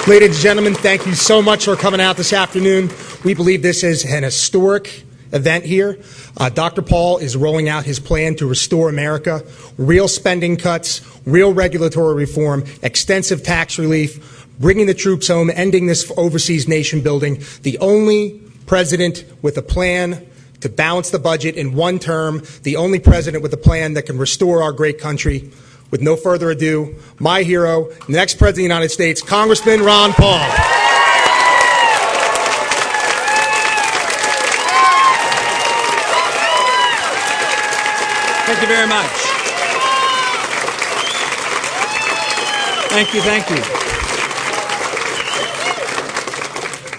Ladies and gentlemen, thank you so much for coming out this afternoon. We believe this is an historic event here. Dr. Paul is rolling out his plan to restore America. Real spending cuts, real regulatory reform, extensive tax relief, bringing the troops home, ending this overseas nation building. The only president with a plan to balance the budget in one term, the only president with a plan that can restore our great country. With no further ado, my hero, the next President of the United States, Congressman Ron Paul. Thank you very much. Thank you, thank you.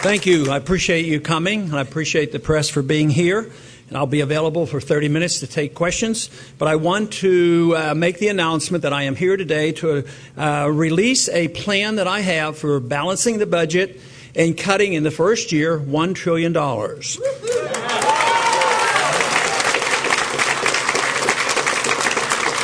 Thank you. I appreciate you coming. I appreciate the press for being here. And I'll be available for 30 minutes to take questions. But I want to make the announcement that I am here today to release a plan that I have for balancing the budget and cutting in the first year $1 trillion.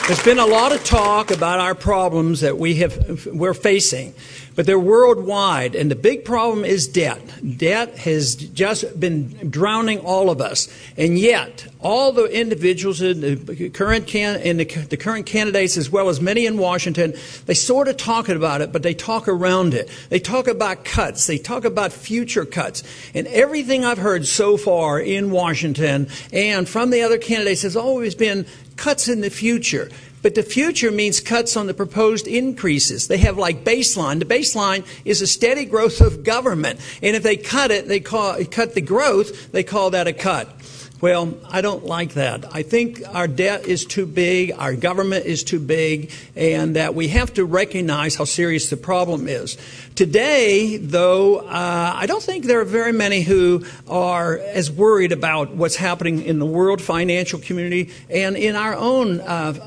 There's been a lot of talk about our problems that we're facing, but they're worldwide, and the big problem is debt. Debt has just been drowning all of us, and yet all the individuals in the current candidates, as well as many in Washington, they sort of talk about it, but they talk around it. They talk about cuts. They talk about future cuts, and everything I've heard so far in Washington and from the other candidates has always been cuts in the future. But the future means cuts on the proposed increases. They have like baseline. The baseline is a steady growth of government. And if they cut it, cut the growth, they call that a cut. Well, I don't like that. I think our debt is too big, our government is too big, and that we have to recognize how serious the problem is. Today, though, I don't think there are very many who are as worried about what's happening in the world financial community and in our own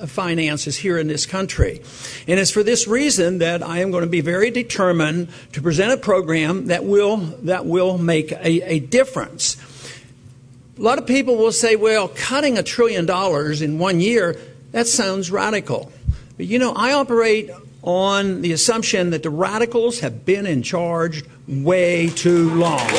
finances here in this country. And it's for this reason that I am going to be very determined to present a program that will make a difference. A lot of people will say, well, cutting $1 trillion in 1 year, that sounds radical. But you know, I operate on the assumption that the radicals have been in charge way too long.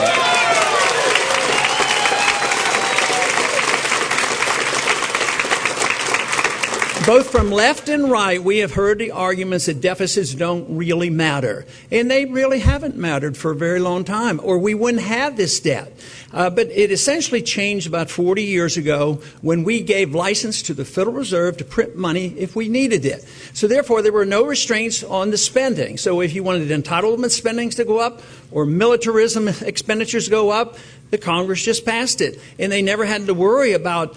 Both from left and right, we have heard the arguments that deficits don't really matter. And they really haven't mattered for a very long time, or we wouldn't have this debt. But it essentially changed about 40 years ago when we gave license to the Federal Reserve to print money if we needed it. So therefore, there were no restraints on the spending. So if you wanted entitlement spendings to go up or militarism expenditures go up, the Congress just passed it. And they never had to worry about,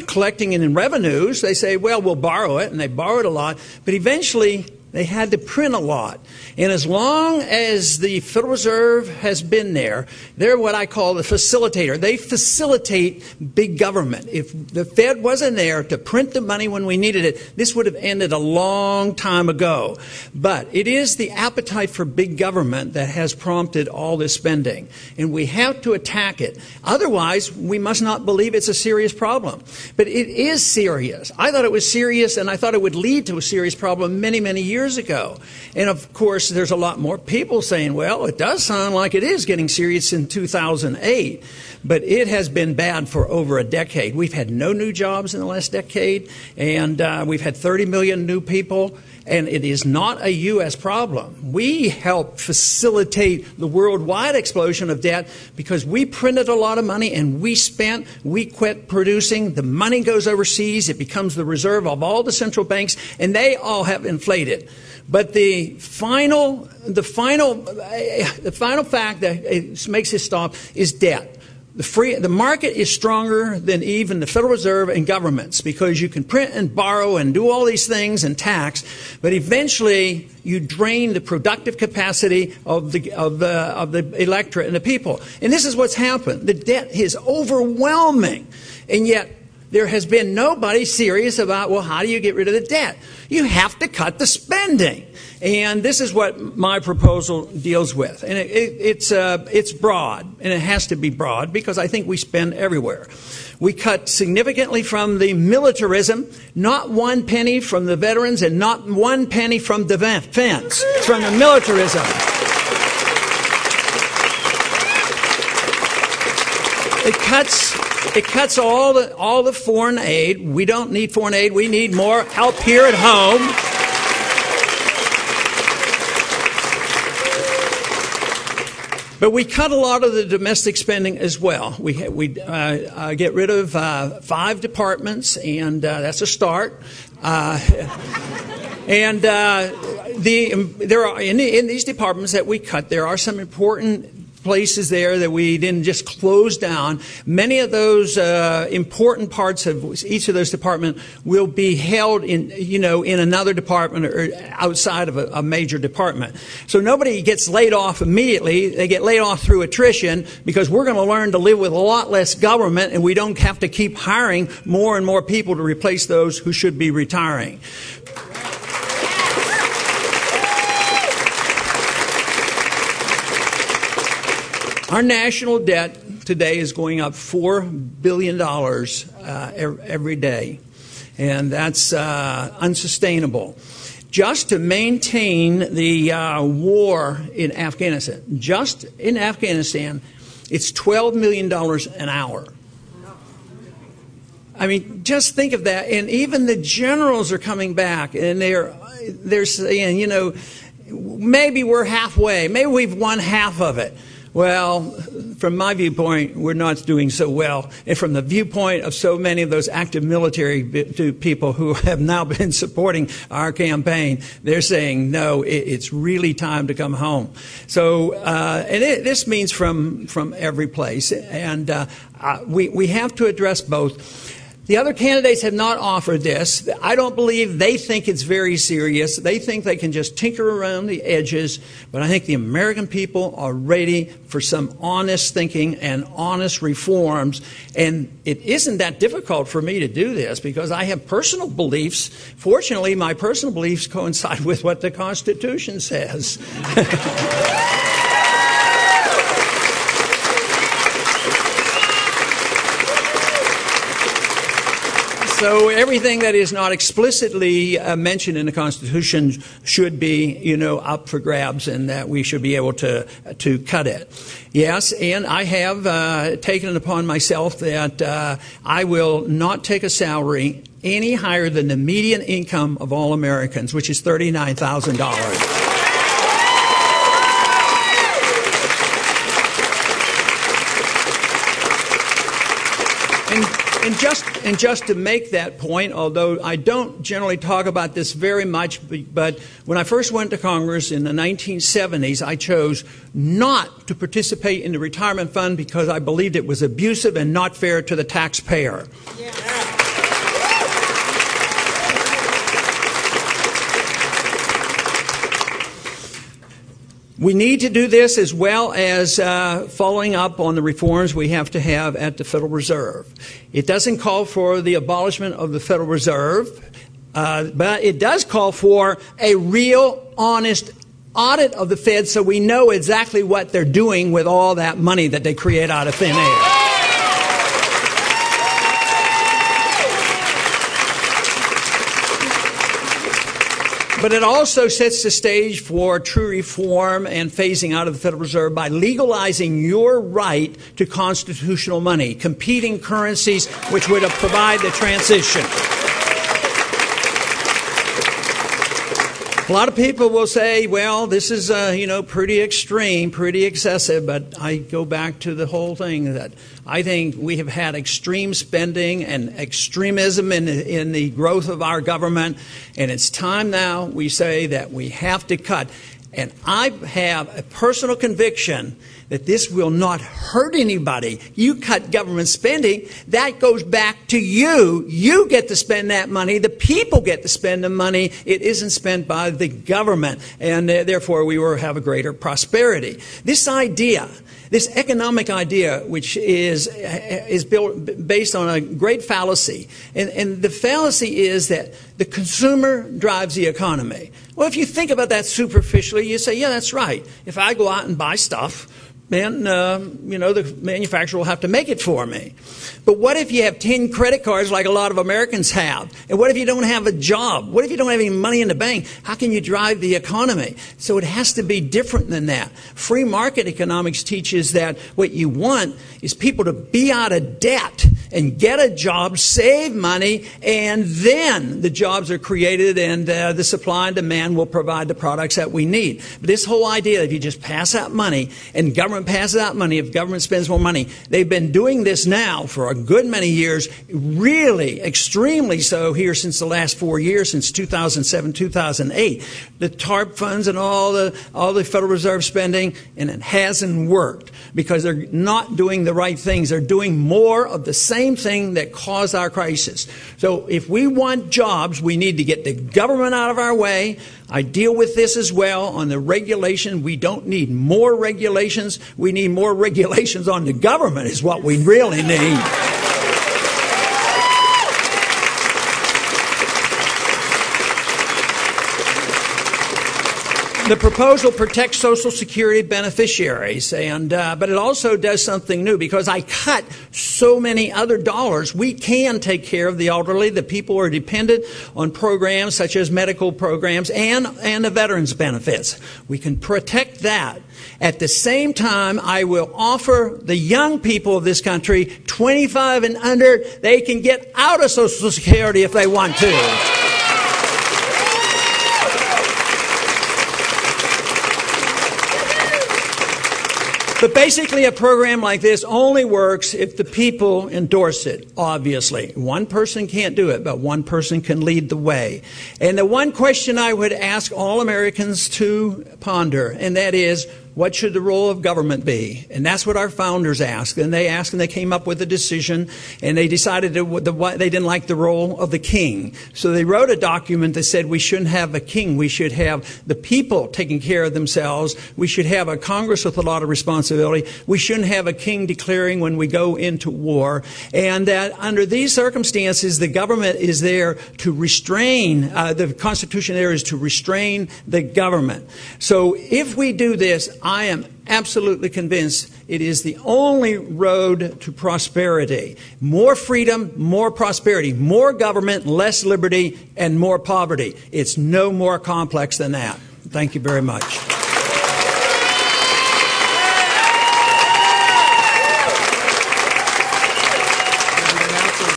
collecting it in revenues. They say, well, we'll borrow it, and they borrowed a lot. But eventually, they had to print a lot. And as long as the Federal Reserve has been there, they're what I call the facilitator. They facilitate big government. If the Fed wasn't there to print the money when we needed it, this would have ended a long time ago. But it is the appetite for big government that has prompted all this spending. And we have to attack it. Otherwise, we must not believe it's a serious problem. But it is serious. I thought it was serious, and I thought it would lead to a serious problem many, many years ago. And of course, there's a lot more people saying, well, it does sound like it is getting serious in 2008, but it has been bad for over a decade. We've had no new jobs in the last decade, and we've had 30 million new people, and it is not a U.S. problem. We helped facilitate the worldwide explosion of debt because we printed a lot of money and we quit producing. The money goes overseas. It becomes the reserve of all the central banks, and they all have inflated. But the final fact that makes it stop is debt. The market is stronger than even the Federal Reserve and governments because you can print and borrow and do all these things and tax, but eventually you drain the productive capacity of the electorate and the people. And this is what's happened. The debt is overwhelming, and yet there has been nobody serious about, well, how do you get rid of the debt? You have to cut the spending. And this is what my proposal deals with. And it's broad, and it has to be broad because I think we spend everywhere. We cut significantly from the militarism, not 1 penny from the veterans and not 1 penny from defense. It's from the militarism. It cuts all the foreign aid. We don't need foreign aid. We need more help here at home. But we cut a lot of the domestic spending as well. We get rid of 5 departments, and that's a start. And there are in these departments that we cut, there are some important places there that we didn't just close down. Many of those important parts of each of those departments will be held in another department or outside of a major department. So nobody gets laid off immediately. They get laid off through attrition because we're going to learn to live with a lot less government, and we don't have to keep hiring more and more people to replace those who should be retiring. Our national debt today is going up $4 billion every day, and that's unsustainable. Just to maintain the war in Afghanistan, just in Afghanistan, it's $12 million an hour. I mean, just think of that. And even the generals are coming back, and they're saying, maybe we're halfway, maybe we've won half of it. Well, from my viewpoint, we're not doing so well. And from the viewpoint of so many of those active military people who have now been supporting our campaign, they're saying, no, it's really time to come home. So, this means from every place. And we have to address both. The other candidates have not offered this. I don't believe they think it's very serious. They think they can just tinker around the edges. But I think the American people are ready for some honest thinking and honest reforms. And it isn't that difficult for me to do this because I have personal beliefs. Fortunately, my personal beliefs coincide with what the Constitution says. So everything that is not explicitly mentioned in the Constitution should be, up for grabs, and that we should be able to cut it. Yes, and I have taken it upon myself that I will not take a salary any higher than the median income of all Americans, which is $39,000. And just to make that point, although I don't generally talk about this very much, but when I first went to Congress in the 1970s, I chose not to participate in the retirement fund because I believed it was abusive and not fair to the taxpayer. Yeah. We need to do this as well as following up on the reforms we have to have at the Federal Reserve. It doesn't call for the abolishment of the Federal Reserve, but it does call for a real, honest audit of the Fed so we know exactly what they're doing with all that money that they create out of thin air. But it also sets the stage for true reform and phasing out of the Federal Reserve by legalizing your right to constitutional money, competing currencies which would provide the transition. A lot of people will say, well, this is, pretty extreme, pretty excessive, but I go back to the whole thing that I think we have had extreme spending and extremism in the growth of our government, and it's time now we say that we have to cut. And I have a personal conviction that this will not hurt anybody. You cut government spending, that goes back to you. You get to spend that money. The people get to spend the money. It isn't spent by the government, and therefore we will have a greater prosperity. This idea, this economic idea, which is based on a great fallacy, and the fallacy is that the consumer drives the economy. Well, if you think about that superficially, you say, yeah, that's right. If I go out and buy stuff, then, the manufacturer will have to make it for me. But what if you have 10 credit cards like a lot of Americans have? And what if you don't have a job? What if you don't have any money in the bank? How can you drive the economy? So it has to be different than that. Free market economics teaches that what you want is people to be out of debt and get a job, save money, and then the jobs are created and the supply and demand will provide the products that we need. But this whole idea that if you just pass out money and government passes out money, if government spends more money, they've been doing this now for a good many years, really extremely so here since the last 4 years, since 2007, 2008. The TARP funds and all the Federal Reserve spending, and it hasn't worked because they're not doing the right things. They're doing more of the same thing that caused our crisis. So if we want jobs, we need to get the government out of our way. I deal with this as well on the regulation. We don't need more regulations. We need more regulations on the government is what we really need. The proposal protects Social Security beneficiaries, but it also does something new. Because I cut so many other dollars, we can take care of the elderly, the people who are dependent on programs such as medical programs and the veterans benefits. We can protect that. At the same time, I will offer the young people of this country, 25 and under, they can get out of Social Security if they want to. But basically, a program like this only works if the people endorse it, obviously. One person can't do it, but one person can lead the way. And the one question I would ask all Americans to ponder, and that is, what should the role of government be? And that's what our founders asked. And they asked, and they came up with a decision, and they decided they didn't like the role of the king. So they wrote a document that said we shouldn't have a king. We should have the people taking care of themselves. We should have a Congress with a lot of responsibility. We shouldn't have a king declaring when we go into war. And that under these circumstances, the government is there to restrain, the Constitution there is to restrain the government. So if we do this, I am absolutely convinced it is the only road to prosperity. More freedom, more prosperity. More government, less liberty, and more poverty. It's no more complex than that. Thank you very much.